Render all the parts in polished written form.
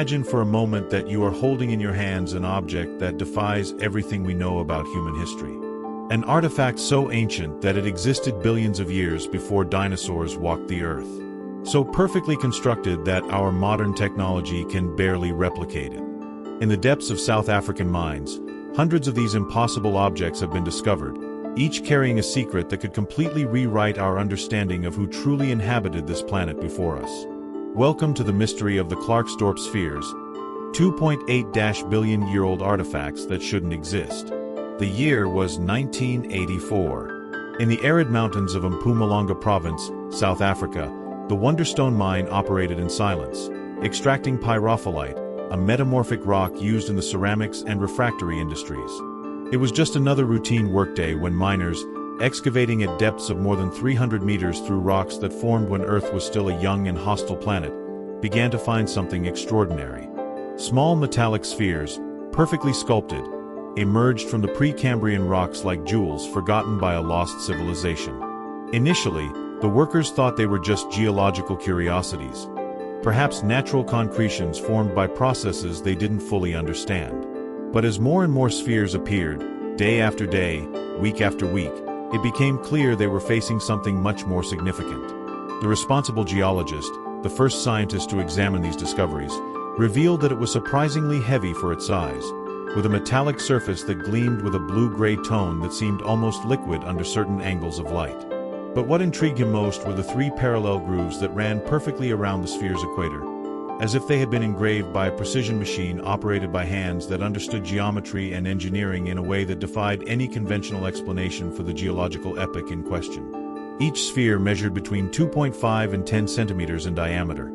Imagine for a moment that you are holding in your hands an object that defies everything we know about human history. An artifact so ancient that it existed billions of years before dinosaurs walked the earth. So perfectly constructed that our modern technology can barely replicate it. In the depths of South African mines, hundreds of these impossible objects have been discovered, each carrying a secret that could completely rewrite our understanding of who truly inhabited this planet before us. Welcome to the mystery of the Klerksdorp Spheres, 2.8-billion-year-old artifacts that shouldn't exist. The year was 1984. In the arid mountains of Mpumalanga Province, South Africa, the Wonderstone mine operated in silence, extracting pyrophyllite, a metamorphic rock used in the ceramics and refractory industries. It was just another routine workday when miners, excavating at depths of more than 300 meters through rocks that formed when Earth was still a young and hostile planet, began to find something extraordinary. Small metallic spheres, perfectly sculpted, emerged from the Precambrian rocks like jewels forgotten by a lost civilization. Initially, the workers thought they were just geological curiosities, perhaps natural concretions formed by processes they didn't fully understand. But as more and more spheres appeared, day after day, week after week, it became clear they were facing something much more significant. The responsible geologist, the first scientist to examine these discoveries, revealed that it was surprisingly heavy for its size, with a metallic surface that gleamed with a blue-gray tone that seemed almost liquid under certain angles of light. But what intrigued him most were the three parallel grooves that ran perfectly around the sphere's equator, as if they had been engraved by a precision machine operated by hands that understood geometry and engineering in a way that defied any conventional explanation for the geological epoch in question. Each sphere measured between 2.5 and 10 centimeters in diameter,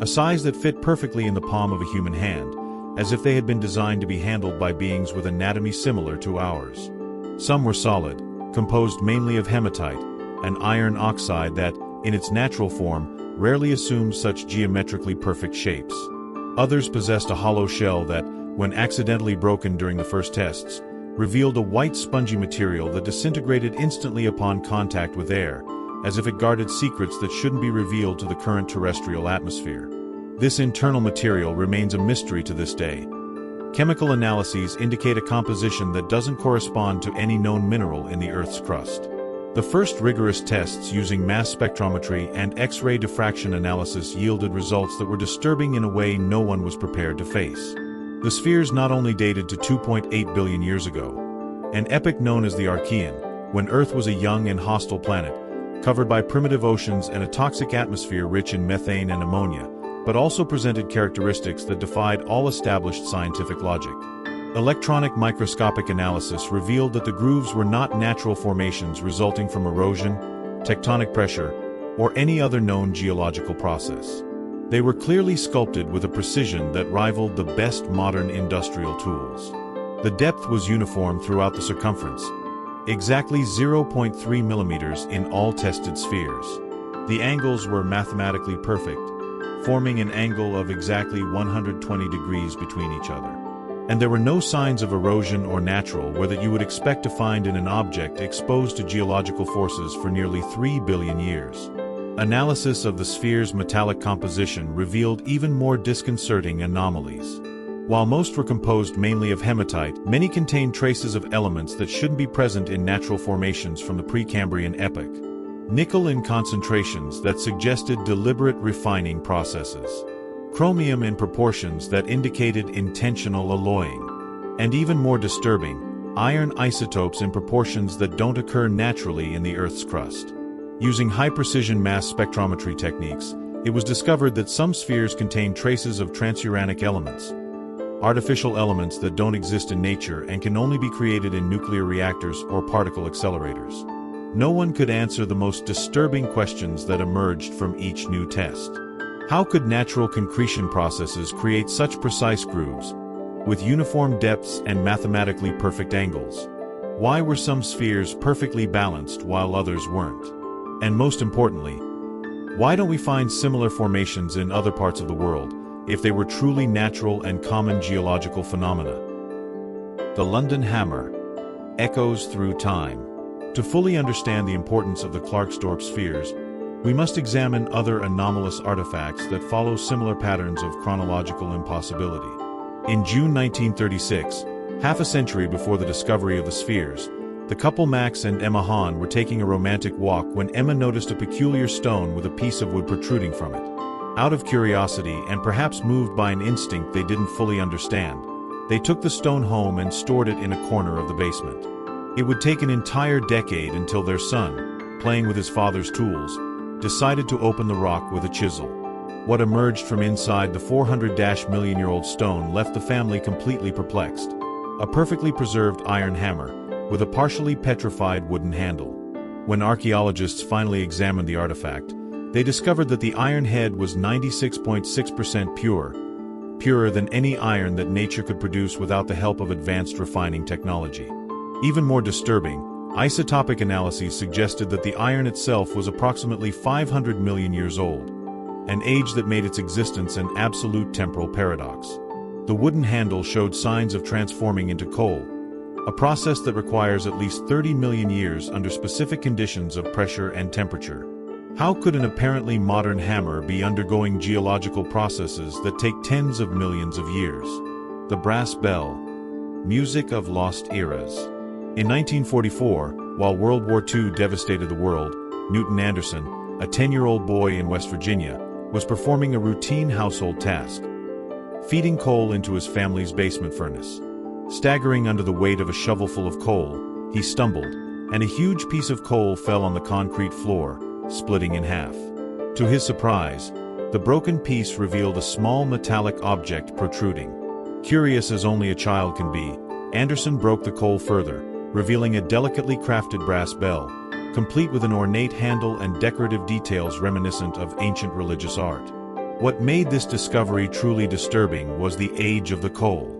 a size that fit perfectly in the palm of a human hand, as if they had been designed to be handled by beings with anatomy similar to ours. Some were solid, composed mainly of hematite, an iron oxide that, in its natural form, rarely assumes such geometrically perfect shapes. Others possessed a hollow shell that, when accidentally broken during the first tests, revealed a white spongy material that disintegrated instantly upon contact with air, as if it guarded secrets that shouldn't be revealed to the current terrestrial atmosphere. This internal material remains a mystery to this day. Chemical analyses indicate a composition that doesn't correspond to any known mineral in the Earth's crust. The first rigorous tests using mass spectrometry and X-ray diffraction analysis yielded results that were disturbing in a way no one was prepared to face. The spheres not only dated to 2.8 billion years ago, an epoch known as the Archean, when Earth was a young and hostile planet, covered by primitive oceans and a toxic atmosphere rich in methane and ammonia, but also presented characteristics that defied all established scientific logic. Electronic microscopic analysis revealed that the grooves were not natural formations resulting from erosion, tectonic pressure, or any other known geological process. They were clearly sculpted with a precision that rivaled the best modern industrial tools. The depth was uniform throughout the circumference, exactly 0.3 millimeters in all tested spheres. The angles were mathematically perfect, forming an angle of exactly 120 degrees between each other. And there were no signs of erosion or natural wear that you would expect to find in an object exposed to geological forces for nearly 3 billion years. Analysis of the sphere's metallic composition revealed even more disconcerting anomalies. While most were composed mainly of hematite, many contained traces of elements that shouldn't be present in natural formations from the Precambrian epoch. Nickel in concentrations that suggested deliberate refining processes. Chromium in proportions that indicated intentional alloying. And even more disturbing, iron isotopes in proportions that don't occur naturally in the Earth's crust. Using high-precision mass spectrometry techniques, it was discovered that some spheres contain traces of transuranic elements, artificial elements that don't exist in nature and can only be created in nuclear reactors or particle accelerators. No one could answer the most disturbing questions that emerged from each new test. How could natural concretion processes create such precise grooves, with uniform depths and mathematically perfect angles? Why were some spheres perfectly balanced while others weren't? And most importantly, why don't we find similar formations in other parts of the world, if they were truly natural and common geological phenomena? The London Hammer echoes through time. To fully understand the importance of the Klerksdorp Spheres, we must examine other anomalous artifacts that follow similar patterns of chronological impossibility. In June 1936, half a century before the discovery of the spheres, the couple Max and Emma Hahn were taking a romantic walk when Emma noticed a peculiar stone with a piece of wood protruding from it. Out of curiosity and perhaps moved by an instinct they didn't fully understand, they took the stone home and stored it in a corner of the basement. It would take an entire decade until their son, playing with his father's tools, decided to open the rock with a chisel. What emerged from inside the 400-million-year-old stone left the family completely perplexed. A perfectly preserved iron hammer, with a partially petrified wooden handle. When archaeologists finally examined the artifact, they discovered that the iron head was 96.6% pure, purer than any iron that nature could produce without the help of advanced refining technology. Even more disturbing, isotopic analyses suggested that the iron itself was approximately 500 million years old, an age that made its existence an absolute temporal paradox. The wooden handle showed signs of transforming into coal, a process that requires at least 30 million years under specific conditions of pressure and temperature. How could an apparently modern hammer be undergoing geological processes that take tens of millions of years? The brass bell. Music of lost eras. In 1944, while World War II devastated the world, Newton Anderson, a 10-year-old boy in West Virginia, was performing a routine household task: feeding coal into his family's basement furnace. Staggering under the weight of a shovelful of coal, he stumbled, and a huge piece of coal fell on the concrete floor, splitting in half. To his surprise, the broken piece revealed a small metallic object protruding. Curious as only a child can be, Anderson broke the coal further, revealing a delicately crafted brass bell, complete with an ornate handle and decorative details reminiscent of ancient religious art. What made this discovery truly disturbing was the age of the coal.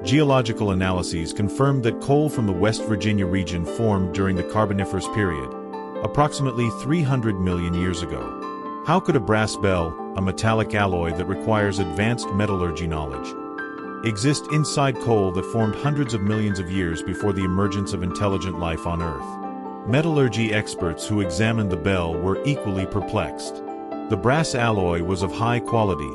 Geological analyses confirmed that coal from the West Virginia region formed during the Carboniferous period, approximately 300 million years ago. How could a brass bell, a metallic alloy that requires advanced metallurgy knowledge, exist inside coal that formed hundreds of millions of years before the emergence of intelligent life on Earth? Metallurgy experts who examined the bell were equally perplexed. The brass alloy was of high quality,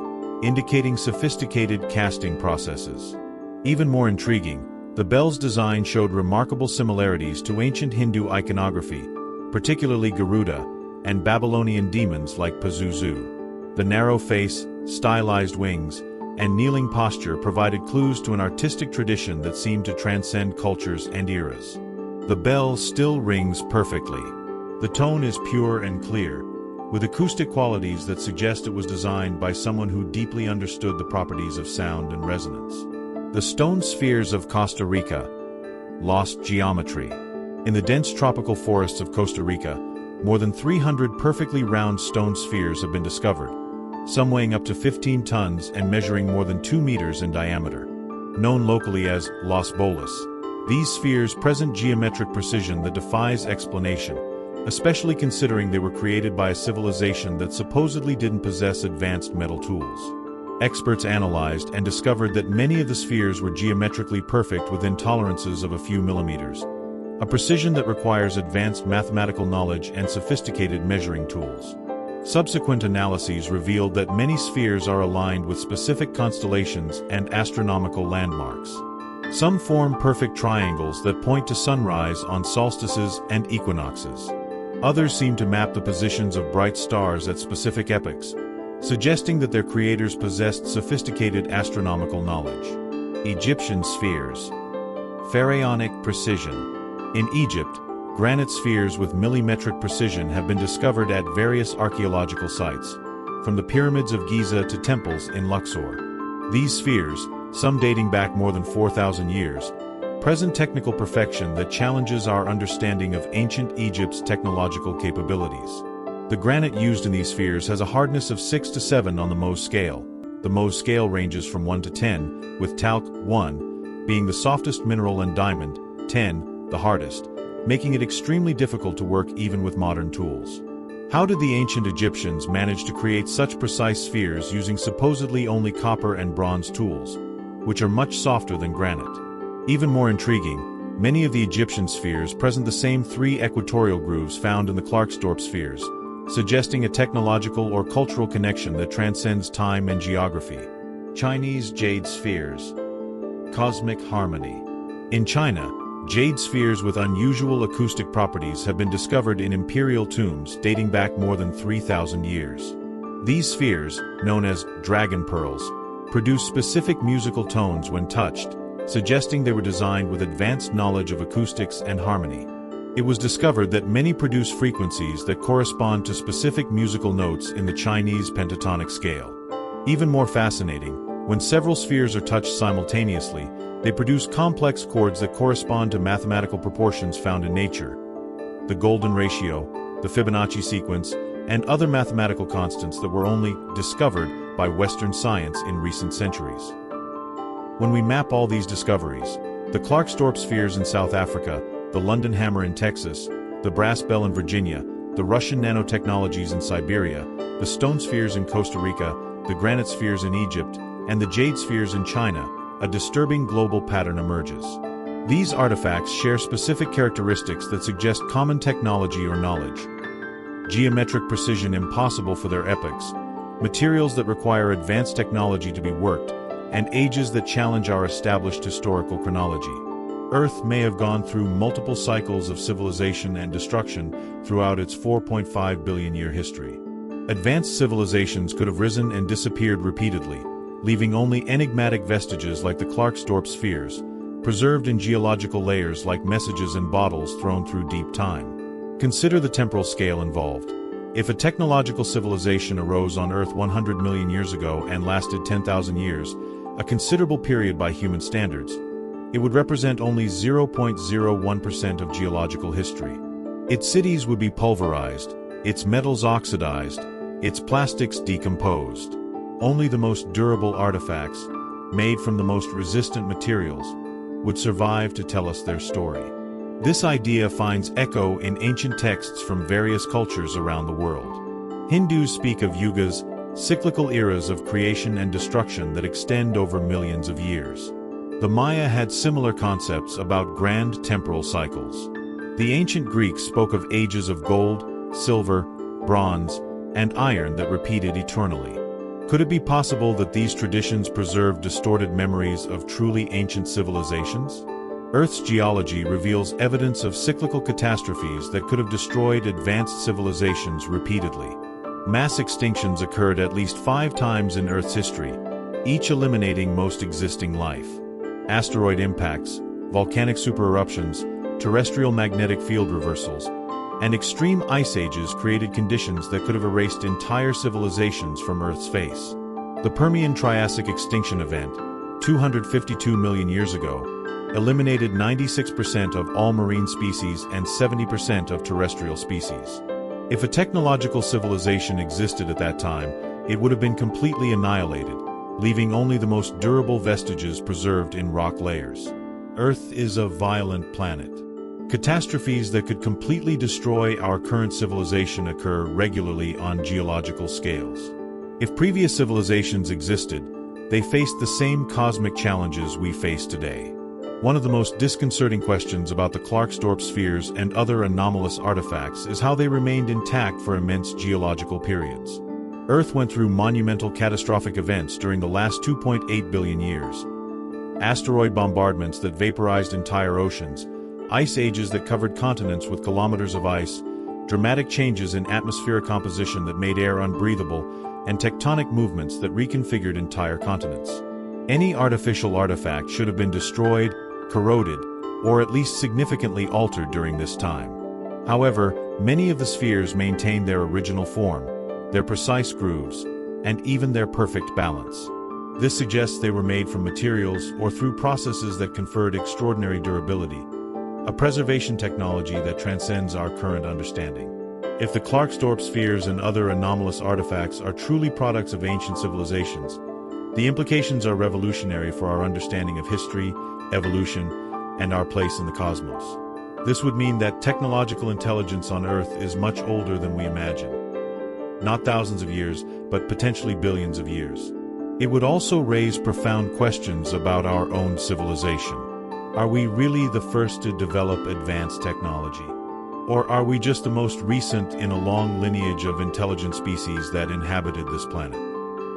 indicating sophisticated casting processes. Even more intriguing, the bell's design showed remarkable similarities to ancient Hindu iconography, particularly Garuda, and Babylonian demons like Pazuzu. The narrow face, stylized wings, and kneeling posture provided clues to an artistic tradition that seemed to transcend cultures and eras. The bell still rings perfectly. The tone is pure and clear, with acoustic qualities that suggest it was designed by someone who deeply understood the properties of sound and resonance. The stone spheres of Costa Rica. Lost geometry. In the dense tropical forests of Costa Rica, more than 300 perfectly round stone spheres have been discovered, some weighing up to 15 tons and measuring more than 2 meters in diameter. Known locally as Las Bolas, these spheres present geometric precision that defies explanation, especially considering they were created by a civilization that supposedly didn't possess advanced metal tools. Experts analyzed and discovered that many of the spheres were geometrically perfect within tolerances of a few millimeters, a precision that requires advanced mathematical knowledge and sophisticated measuring tools. Subsequent analyses revealed that many spheres are aligned with specific constellations and astronomical landmarks. Some form perfect triangles that point to sunrise on solstices and equinoxes. Others seem to map the positions of bright stars at specific epochs, suggesting that their creators possessed sophisticated astronomical knowledge. Egyptian spheres. Pharaonic precision. In Egypt, granite spheres with millimetric precision have been discovered at various archaeological sites, from the pyramids of Giza to temples in Luxor. These spheres, some dating back more than 4,000 years, present technical perfection that challenges our understanding of ancient Egypt's technological capabilities. The granite used in these spheres has a hardness of 6 to 7 on the Mohs scale. The Mohs scale ranges from 1 to 10, with talc, 1, being the softest mineral and diamond, 10, the hardest, making it extremely difficult to work even with modern tools. How did the ancient Egyptians manage to create such precise spheres using supposedly only copper and bronze tools, which are much softer than granite? Even more intriguing, many of the Egyptian spheres present the same 3 equatorial grooves found in the Klerksdorp Spheres, suggesting a technological or cultural connection that transcends time and geography. Chinese jade spheres. Cosmic harmony. In China, jade spheres with unusual acoustic properties have been discovered in imperial tombs dating back more than 3,000 years. These spheres, known as dragon pearls, produce specific musical tones when touched, suggesting they were designed with advanced knowledge of acoustics and harmony. It was discovered that many produce frequencies that correspond to specific musical notes in the Chinese pentatonic scale. Even more fascinating, when several spheres are touched simultaneously, they produce complex chords that correspond to mathematical proportions found in nature. The golden ratio, the Fibonacci sequence, and other mathematical constants that were only discovered by Western science in recent centuries. When we map all these discoveries, the Klerksdorp Spheres in South Africa, the London Hammer in Texas, the Brass Bell in Virginia, the Russian nanotechnologies in Siberia, the stone spheres in Costa Rica, the granite spheres in Egypt, and the jade spheres in China, a disturbing global pattern emerges. These artifacts share specific characteristics that suggest common technology or knowledge. Geometric precision impossible for their epochs, materials that require advanced technology to be worked, and ages that challenge our established historical chronology. Earth may have gone through multiple cycles of civilization and destruction throughout its 4.5 billion-year history. Advanced civilizations could have risen and disappeared repeatedly, leaving only enigmatic vestiges like the Klerksdorp Spheres, preserved in geological layers like messages in bottles thrown through deep time. Consider the temporal scale involved. If a technological civilization arose on Earth 100 million years ago and lasted 10,000 years, a considerable period by human standards, it would represent only 0.01% of geological history. Its cities would be pulverized, its metals oxidized, its plastics decomposed. Only the most durable artifacts, made from the most resistant materials, would survive to tell us their story. This idea finds echo in ancient texts from various cultures around the world. Hindus speak of yugas, cyclical eras of creation and destruction that extend over millions of years. The Maya had similar concepts about grand temporal cycles. The ancient Greeks spoke of ages of gold, silver, bronze, and iron that repeated eternally. Could it be possible that these traditions preserve distorted memories of truly ancient civilizations? Earth's geology reveals evidence of cyclical catastrophes that could have destroyed advanced civilizations repeatedly. Mass extinctions occurred at least 5 times in Earth's history, each eliminating most existing life. Asteroid impacts, volcanic supereruptions, terrestrial magnetic field reversals, and extreme ice ages created conditions that could have erased entire civilizations from Earth's face. The Permian-Triassic extinction event, 252 million years ago, eliminated 96% of all marine species and 70% of terrestrial species. If a technological civilization existed at that time, it would have been completely annihilated, leaving only the most durable vestiges preserved in rock layers. Earth is a violent planet. Catastrophes that could completely destroy our current civilization occur regularly on geological scales. If previous civilizations existed, they faced the same cosmic challenges we face today. One of the most disconcerting questions about the Klerksdorp Spheres and other anomalous artifacts is how they remained intact for immense geological periods. Earth went through monumental catastrophic events during the last 2.8 billion years. Asteroid bombardments that vaporized entire oceans, ice ages that covered continents with kilometers of ice, dramatic changes in atmospheric composition that made air unbreathable, and tectonic movements that reconfigured entire continents. Any artificial artifact should have been destroyed, corroded, or at least significantly altered during this time. However, many of the spheres maintained their original form, their precise grooves, and even their perfect balance. This suggests they were made from materials or through processes that conferred extraordinary durability, a preservation technology that transcends our current understanding. If the Klerksdorp Spheres and other anomalous artifacts are truly products of ancient civilizations, the implications are revolutionary for our understanding of history, evolution, and our place in the cosmos. This would mean that technological intelligence on Earth is much older than we imagine. Not thousands of years, but potentially billions of years. It would also raise profound questions about our own civilization. Are we really the first to develop advanced technology? Or are we just the most recent in a long lineage of intelligent species that inhabited this planet?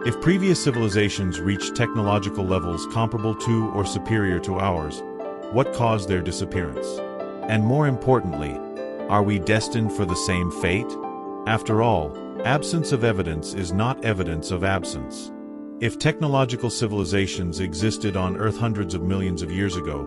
If previous civilizations reached technological levels comparable to or superior to ours, what caused their disappearance? And more importantly, are we destined for the same fate? After all, absence of evidence is not evidence of absence. If technological civilizations existed on Earth hundreds of millions of years ago,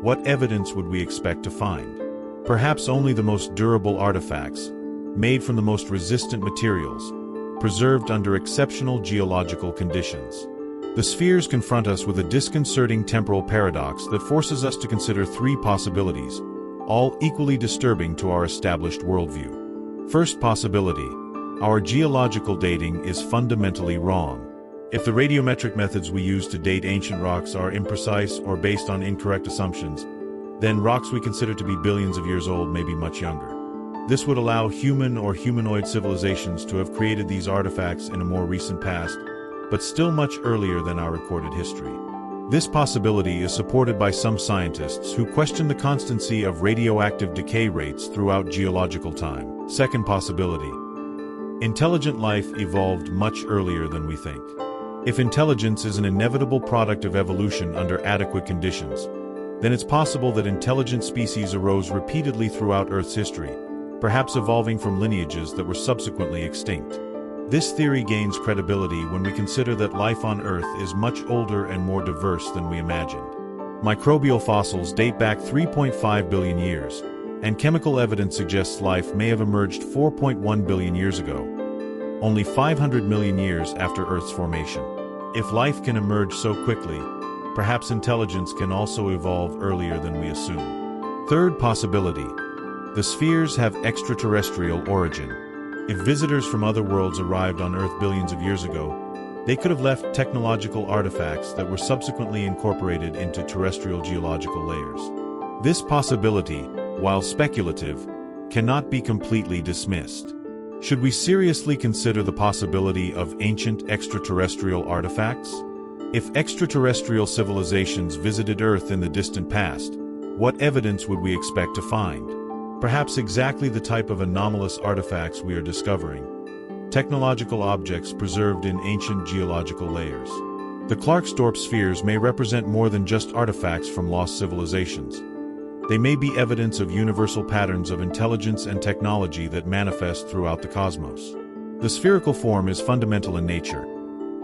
what evidence would we expect to find? Perhaps only the most durable artifacts, made from the most resistant materials, preserved under exceptional geological conditions. The spheres confront us with a disconcerting temporal paradox that forces us to consider three possibilities, all equally disturbing to our established worldview. First possibility: our geological dating is fundamentally wrong. If the radiometric methods we use to date ancient rocks are imprecise or based on incorrect assumptions, then rocks we consider to be billions of years old may be much younger. This would allow human or humanoid civilizations to have created these artifacts in a more recent past, but still much earlier than our recorded history. This possibility is supported by some scientists who question the constancy of radioactive decay rates throughout geological time. Second possibility: intelligent life evolved much earlier than we think. If intelligence is an inevitable product of evolution under adequate conditions, then it's possible that intelligent species arose repeatedly throughout Earth's history, perhaps evolving from lineages that were subsequently extinct. This theory gains credibility when we consider that life on Earth is much older and more diverse than we imagined. Microbial fossils date back 3.5 billion years, and chemical evidence suggests life may have emerged 4.1 billion years ago, only 500 million years after Earth's formation. If life can emerge so quickly, perhaps intelligence can also evolve earlier than we assume. Third possibility: the spheres have extraterrestrial origin. If visitors from other worlds arrived on Earth billions of years ago, they could have left technological artifacts that were subsequently incorporated into terrestrial geological layers. This possibility, while speculative, cannot be completely dismissed. Should we seriously consider the possibility of ancient extraterrestrial artifacts? If extraterrestrial civilizations visited Earth in the distant past, what evidence would we expect to find? Perhaps exactly the type of anomalous artifacts we are discovering: technological objects preserved in ancient geological layers. The Klerksdorp Spheres may represent more than just artifacts from lost civilizations. They may be evidence of universal patterns of intelligence and technology that manifest throughout the cosmos. The spherical form is fundamental in nature.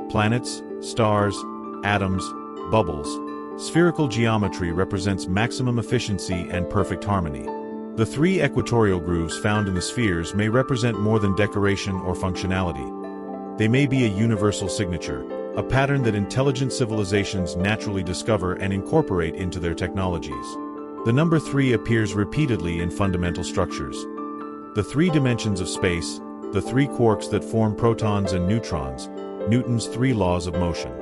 Planets, stars, atoms, bubbles. Spherical geometry represents maximum efficiency and perfect harmony. The three equatorial grooves found in the spheres may represent more than decoration or functionality. They may be a universal signature, a pattern that intelligent civilizations naturally discover and incorporate into their technologies. The number 3 appears repeatedly in fundamental structures. The three dimensions of space, the three quarks that form protons and neutrons, Newton's three laws of motion.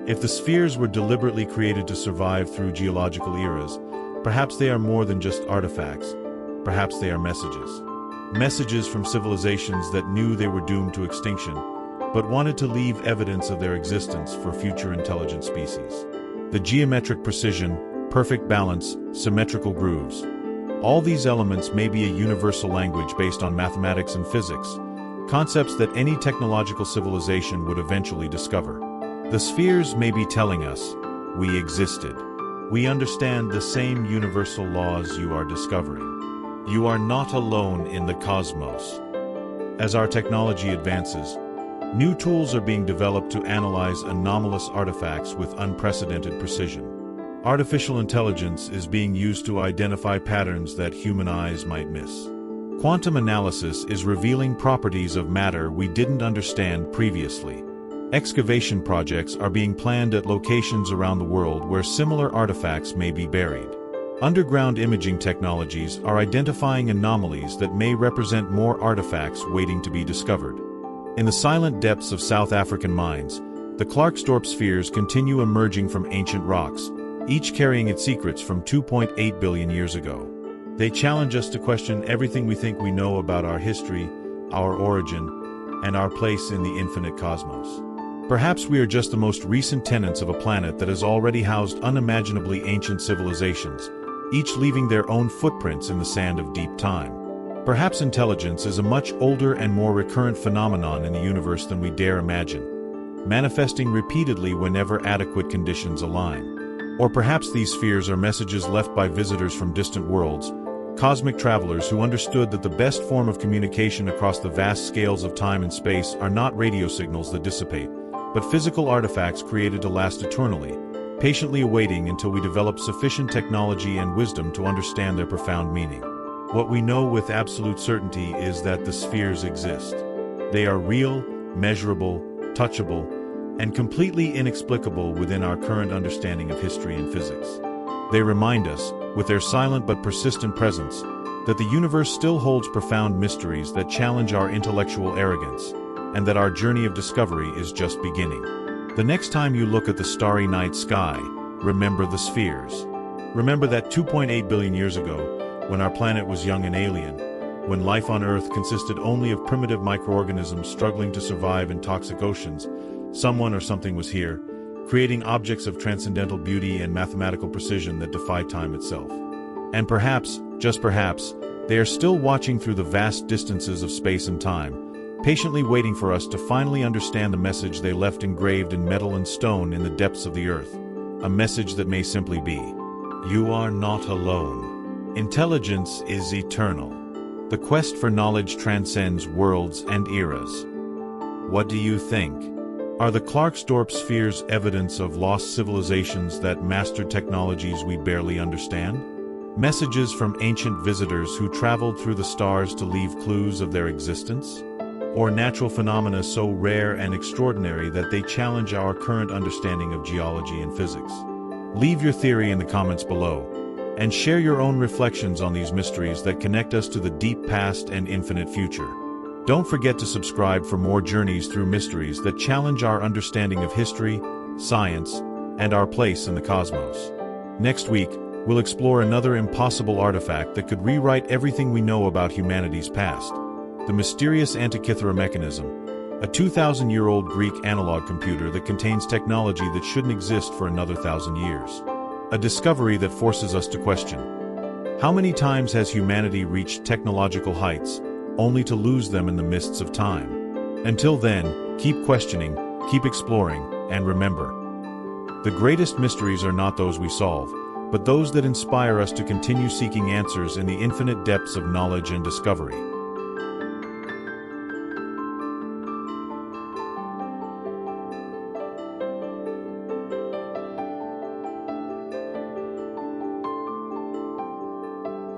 If the spheres were deliberately created to survive through geological eras, perhaps they are more than just artifacts. Perhaps they are messages. Messages from civilizations that knew they were doomed to extinction, but wanted to leave evidence of their existence for future intelligent species. The geometric precision, perfect balance, symmetrical grooves. All these elements may be a universal language based on mathematics and physics, concepts that any technological civilization would eventually discover. The spheres may be telling us, we existed. We understand the same universal laws you are discovering. You are not alone in the cosmos. As our technology advances, new tools are being developed to analyze anomalous artifacts with unprecedented precision. Artificial intelligence is being used to identify patterns that human eyes might miss. Quantum analysis is revealing properties of matter we didn't understand previously. Excavation projects are being planned at locations around the world where similar artifacts may be buried. Underground imaging technologies are identifying anomalies that may represent more artifacts waiting to be discovered. In the silent depths of South African mines, the Klerksdorp Spheres continue emerging from ancient rocks, each carrying its secrets from 2.8 billion years ago. They challenge us to question everything we think we know about our history, our origin, and our place in the infinite cosmos. Perhaps we are just the most recent tenants of a planet that has already housed unimaginably ancient civilizations, each leaving their own footprints in the sand of deep time. Perhaps intelligence is a much older and more recurrent phenomenon in the universe than we dare imagine, manifesting repeatedly whenever adequate conditions align. Or perhaps these spheres are messages left by visitors from distant worlds, cosmic travelers who understood that the best form of communication across the vast scales of time and space are not radio signals that dissipate, but physical artifacts created to last eternally, patiently awaiting until we develop sufficient technology and wisdom to understand their profound meaning. What we know with absolute certainty is that the spheres exist. They are real, measurable, touchable, and completely inexplicable within our current understanding of history and physics. They remind us, with their silent but persistent presence, that the universe still holds profound mysteries that challenge our intellectual arrogance, and that our journey of discovery is just beginning. The next time you look at the starry night sky, remember the spheres. Remember that 2.8 billion years ago, when our planet was young and alien, when life on Earth consisted only of primitive microorganisms struggling to survive in toxic oceans, someone or something was here, creating objects of transcendental beauty and mathematical precision that defy time itself. And perhaps, just perhaps, they are still watching through the vast distances of space and time, patiently waiting for us to finally understand the message they left engraved in metal and stone in the depths of the Earth. A message that may simply be, "You are not alone. Intelligence is eternal. The quest for knowledge transcends worlds and eras." What do you think? Are the Klerksdorp Spheres evidence of lost civilizations that mastered technologies we barely understand? Messages from ancient visitors who traveled through the stars to leave clues of their existence? Or natural phenomena so rare and extraordinary that they challenge our current understanding of geology and physics? Leave your theory in the comments below, and share your own reflections on these mysteries that connect us to the deep past and infinite future. Don't forget to subscribe for more journeys through mysteries that challenge our understanding of history, science, and our place in the cosmos. Next week, we'll explore another impossible artifact that could rewrite everything we know about humanity's past: the mysterious Antikythera mechanism, a 2,000-year-old Greek analog computer that contains technology that shouldn't exist for another 1,000 years. A discovery that forces us to question: how many times has humanity reached technological heights, only to lose them in the mists of time? Until then, keep questioning, keep exploring, and remember, the greatest mysteries are not those we solve, but those that inspire us to continue seeking answers in the infinite depths of knowledge and discovery.